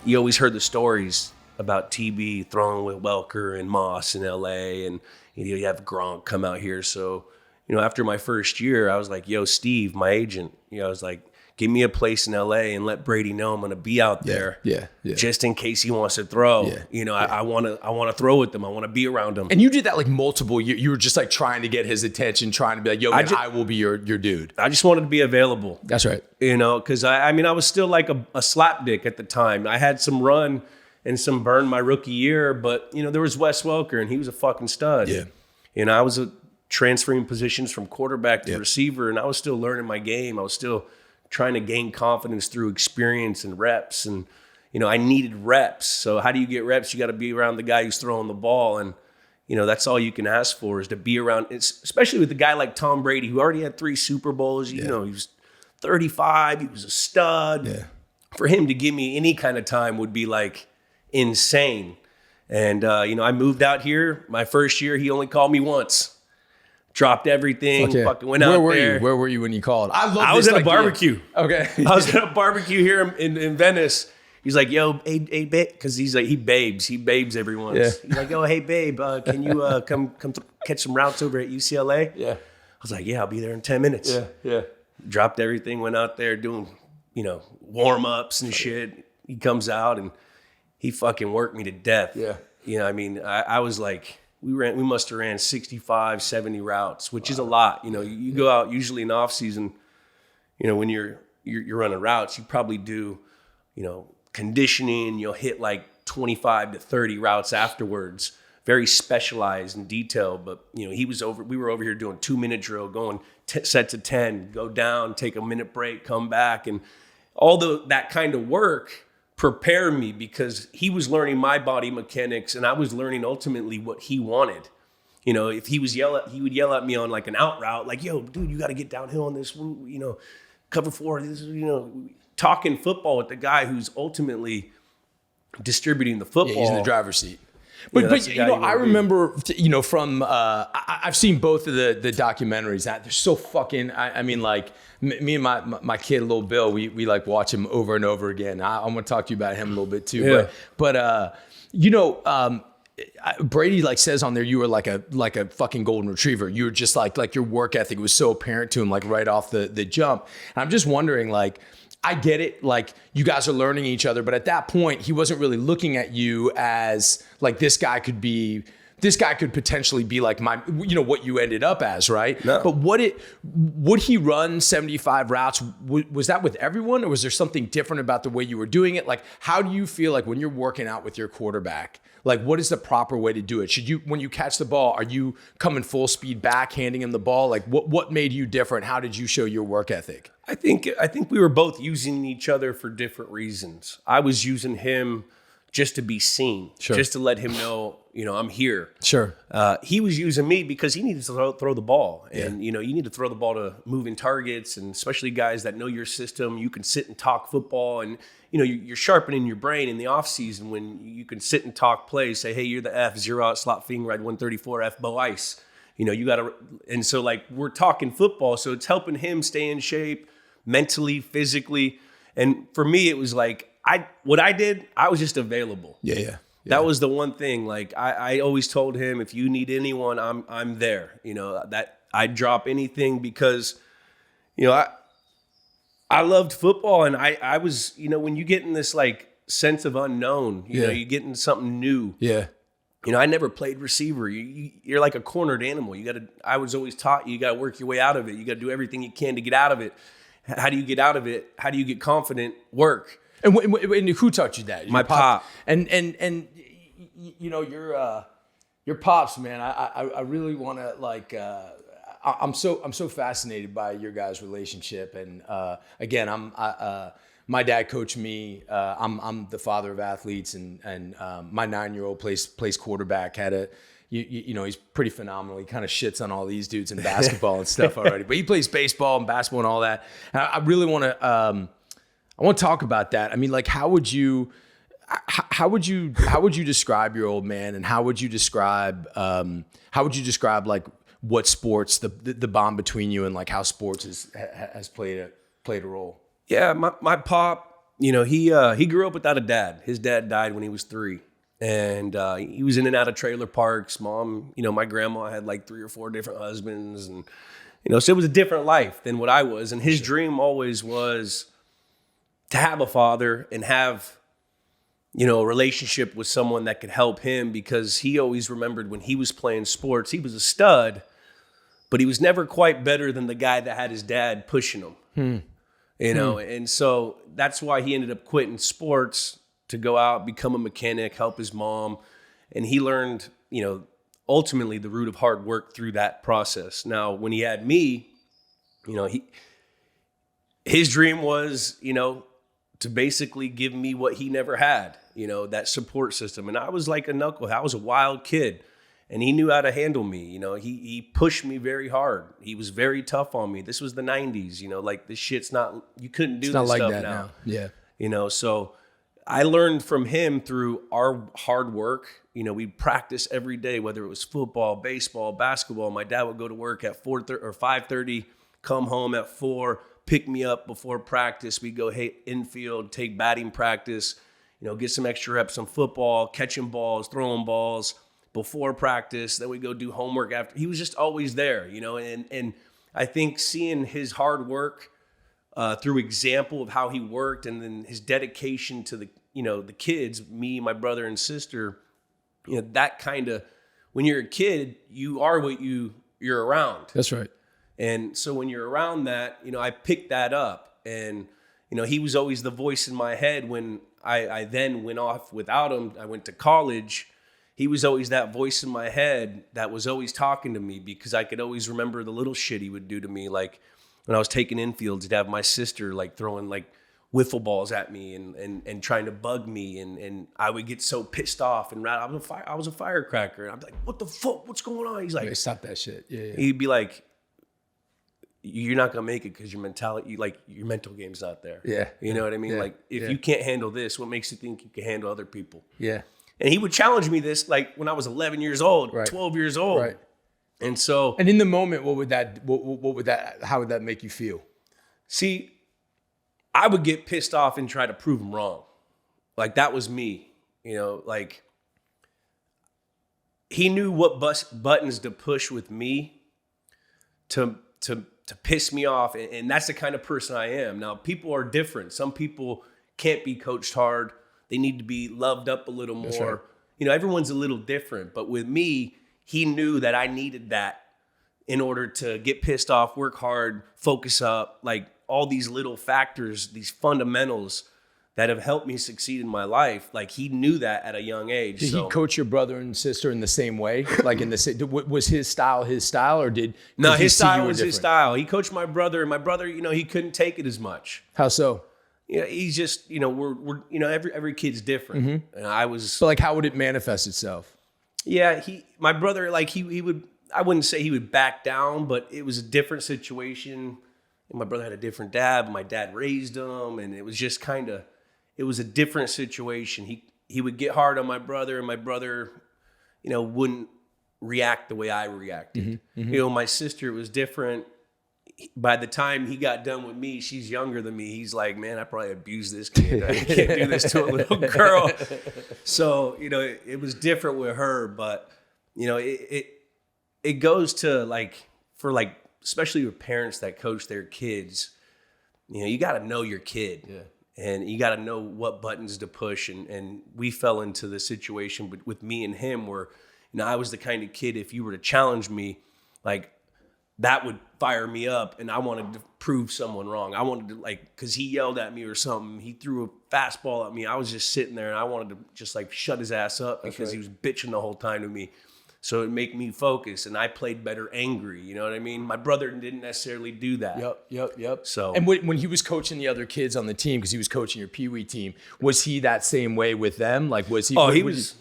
you always heard the stories about TB throwing with Welker and Moss in LA, and you have Gronk come out here. So, after my first year, I was like, yo, Steve, my agent, I was like, give me a place in LA and let Brady know I'm going to be out there. Yeah. Just in case he wants to throw. Yeah. I want to throw with him. I want to be around him. And you did that like multiple years. You were just like trying to get his attention, trying to be like, yo, man, I will be your dude. I just wanted to be available. That's right. Because I was still like a slapdick at the time. I had some run and some burn my rookie year, but there was Wes Welker and he was a fucking stud. Yeah. I was transferring positions from quarterback to receiver, and I was still learning my game. I was still trying to gain confidence through experience and reps. And, I needed reps. So how do you get reps? You got to be around the guy who's throwing the ball. And, that's all you can ask for is to be around, especially with a guy like Tom Brady, who already had 3 Super Bowls. He was 35. He was a stud. Yeah. For him to give me any kind of time would be like insane. And, I moved out here. My first year, he only called me once. Dropped everything, fucking went out there. Where were you when you called? I was at a barbecue. Okay. I was at a barbecue here in Venice. He's like, yo, hey babe, because he's like, he babes everyone. Yeah. He's like, oh, hey babe, can you come catch some routes over at UCLA? Yeah. I was like, yeah, I'll be there in 10 minutes. Yeah. Dropped everything, went out there doing, warm-ups and shit. He comes out and he fucking worked me to death. Yeah. I was like, we must have ran 65, 70 routes, which is a lot. You go out usually in off season, when you're running routes, you probably do, conditioning, you'll hit like 25 to 30 routes afterwards, very specialized and detailed. But, we were over here doing 2-minute drill, going set to 10, go down, take a minute break, come back. And all that kind of work prepare me because he was learning my body mechanics and I was learning ultimately what he wanted. If he would yell at me on like an out route, like, yo, dude, you got to get downhill on this, cover 4, this, talking football with the guy who's ultimately distributing the football. Yeah, he's in the driver's seat. But I remember, from I've seen both of the documentaries. They're so fucking. Me and my kid, little Bill, we like watch him over and over again. I'm gonna talk to you about him a little bit too. Yeah. But Brady like says on there, you were like a fucking golden retriever. You were just like your work ethic was so apparent to him, like right off the jump. And I'm just wondering, like, I get it, like you guys are learning each other, but at that point, he wasn't really looking at you as like this guy could potentially be like what you ended up as, right? No. But would he run 75 routes? Was that with everyone, or was there something different about the way you were doing it? Like, how do you feel like when you're working out with your quarterback? Like, what is the proper way to do it? When you catch the ball, are you coming full speed back, handing him the ball? Like, what made you different? How did you show your work ethic? I think we were both using each other for different reasons. I was using him just to be seen, just to let him know, I'm here. Sure. He was using me because he needed to throw the ball. And, you need to throw the ball to moving targets, and especially guys that know your system. You can sit and talk football, and, you're sharpening your brain in the offseason when you can sit and talk plays, say, hey, you're the F, 0-out slot fiend, ride 134, F, bow ice. You got to, and so like we're talking football, so it's helping him stay in shape mentally, physically. And for me, it was like, what I did, I was just available. Yeah. That was the one thing. Like I always told him, if you need anyone, I'm there. That I'd drop anything because, I loved football, and I was, when you get in this like sense of unknown, you get into something new. Yeah. I never played receiver. You're like a cornered animal. I was always taught you got to work your way out of it. You got to do everything you can to get out of it. How do you get out of it? How do you get confident? Work. And who taught you that? My pop. And your pops, man. I really want to like. I'm so fascinated by your guys' relationship. And again, my dad coached me. I'm the father of athletes, and my 9-year-old plays quarterback. He's pretty phenomenal. He kind of shits on all these dudes in basketball and stuff already, but he plays baseball and basketball and all that. And I really want to talk about that. I mean, like, how would you describe your old man, and how would you describe like what sports, the bond between you, and like how sports has played a role? Yeah, my pop, he grew up without a dad. His dad died when he was 3. And he was in and out of trailer parks. Mom, my grandma had like 3 or 4 different husbands. And, so it was a different life than what I was. And his dream always was to have a father and have, a relationship with someone that could help him, because he always remembered when he was playing sports, he was a stud, but he was never quite better than the guy that had his dad pushing him. And so that's why he ended up quitting sports to go out, become a mechanic, help his mom. And he learned, ultimately the root of hard work through that process. Now, when he had me, his dream was, to basically give me what he never had, that support system. And I was like a knucklehead. I was a wild kid, and he knew how to handle me. He pushed me very hard. He was very tough on me. This was the 90s, like this shit's not, you couldn't do this stuff now. Yeah. So I learned from him through our hard work. We'd practice every day, whether it was football, baseball, basketball. My dad would go to work at 4:30 or 5:30, come home at 4, pick me up before practice. We'd go infield, take batting practice, get some extra reps on football, catching balls, throwing balls before practice. Then we'd go do homework after. He was just always there, and I think seeing his hard work through example of how he worked, and then his dedication to the kids, me, my brother and sister, that kind of, when you're a kid, you are what you're around. That's right. And so when you're around that, I picked that up, and, he was always the voice in my head when I then went off without him. I went to college. He was always that voice in my head that was always talking to me, because I could always remember the little shit he would do to me. Like when I was taking infields, he'd have my sister like throwing like wiffle balls at me and trying to bug me, and I would get so pissed off and I was a firecracker, and I'd be like, "What the fuck? What's going on?" He's like, "Hey, stop that shit." Yeah. He'd be like, "You're not gonna make it because your mentality, like your mental game's not there." Yeah. You know what I mean? Yeah. Like if you can't handle this, what makes you think you can handle other people? Yeah. And he would challenge me this like when I was 11 years old, right. 12 years old. Right. And so, and in the moment, how would that make you feel? See, I would get pissed off and try to prove him wrong. Like that was me, like he knew what buttons to push with me to piss me off. And that's the kind of person I am. Now, people are different. Some people can't be coached hard. They need to be loved up a little more. That's right. Everyone's a little different. But with me, he knew that I needed that in order to get pissed off, work hard, focus up, like all these little factors, these fundamentals that have helped me succeed in my life. Like he knew that at a young age. Did he coach your brother and sister in the same way? Like was his style, or did No, his style was his style. He coached my brother, and my brother, he couldn't take it as much. How so? He's just, we're every kid's different. Mm-hmm. And I was. But like, how would it manifest itself? Yeah, my brother, like he would, I wouldn't say he would back down, but it was a different situation. And my brother had a different dad, but my dad raised him, and it was just it was a different situation. He would get hard on my brother, and my brother, wouldn't react the way I reacted. Mm-hmm. Mm-hmm. My sister was different. By the time he got done with me, she's younger than me. He's like, "Man, I probably abused this kid. I can't do this to a little girl." So, it was different with her, but it goes to like, for like, especially with parents that coach their kids, you got to know your kid. Yeah. And you got to know what buttons to push. And we fell into the situation with me and him where, I was the kind of kid, if you were to challenge me, like that would fire me up. And I wanted to prove someone wrong. I wanted to because he yelled at me or something. He threw a fastball at me. I was just sitting there and I wanted to just shut his ass up because he was bitching the whole time to me. So it'd make me focus, and I played better angry. You know what I mean? My brother didn't necessarily do that. Yep. So, and when he was coaching the other kids on the team, because he was coaching your Pee Wee team, was he that same way with them? Like, was he? Oh, he was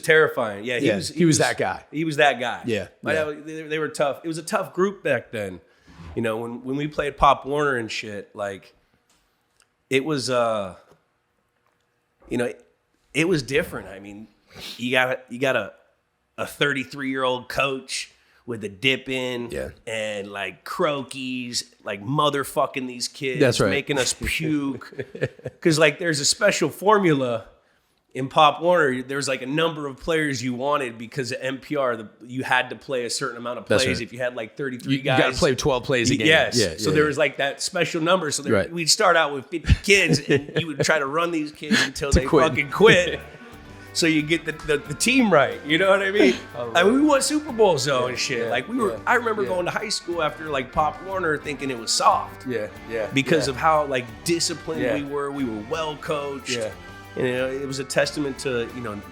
terrifying. Yeah, he was that guy. He was that guy. Yeah. They were tough. It was a tough group back then. When we played Pop Warner and shit, like it was it was different. I mean, you got a 33-year-old coach with a dip in Yeah. and like croakies, like motherfucking these kids, That's right. making us puke. Because like there's a special formula in Pop Warner. There's like a number of players you wanted because of NPR. You had to play a certain amount of plays. That's right. If you had like 33 You guys, got to play 12 plays a game. Yes. Yeah, So yeah, there yeah. was like that special number. So Right. we'd start out with 50 kids, and you would try to run these kids until they quit. fucking quit. So you get the team right. You know what I mean? I mean, we won Super Bowls though and shit. yeah, like we were. yeah, I remember yeah. going to high school after like Pop Warner, thinking it was soft. Yeah, yeah. Because yeah. of how like disciplined Yeah. we were. We were well coached. Yeah. And it was a testament to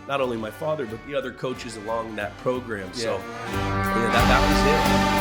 not only my father but the other coaches along that program. So that was it.